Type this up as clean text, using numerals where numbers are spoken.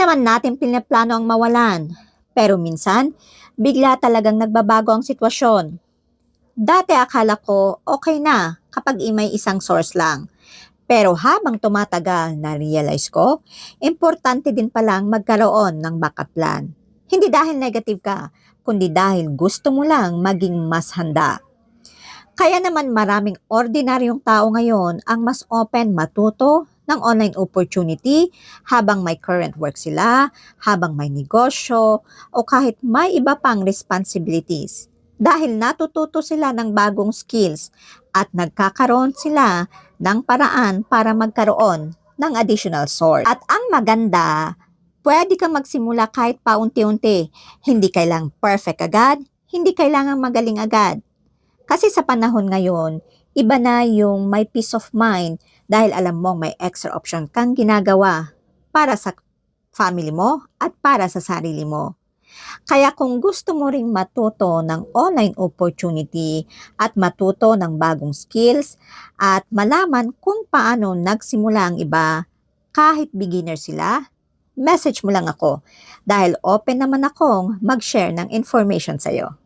naman natin pinaplano ang mawalan. Pero minsan, bigla talagang nagbabago ang sitwasyon. Dati akala ko okay na kapag may isang source lang. Pero habang tumatagal, na-realize ko, importante din palang magkaroon ng backup plan. Hindi dahil negative ka, kundi dahil gusto mo lang maging mas handa. Kaya naman maraming ordinaryong tao ngayon ang mas open matuto ng online opportunity habang may current work sila, habang may negosyo, o kahit may iba pang responsibilities. Dahil natututo sila ng bagong skills at nagkakaroon sila ng paraan para magkaroon ng additional source. At ang maganda, pwede kang magsimula kahit paunti-unti. Hindi kailangang perfect agad, hindi kailangang magaling agad. Kasi sa panahon ngayon, iba na yung may peace of mind dahil alam mong may extra option kang ginagawa para sa family mo at para sa sarili mo. Kaya kung gusto mo ring matuto ng online opportunity at matuto ng bagong skills at malaman kung paano nagsimula ang iba kahit beginner sila, message mo lang ako dahil open naman akong mag-share ng information sa'yo.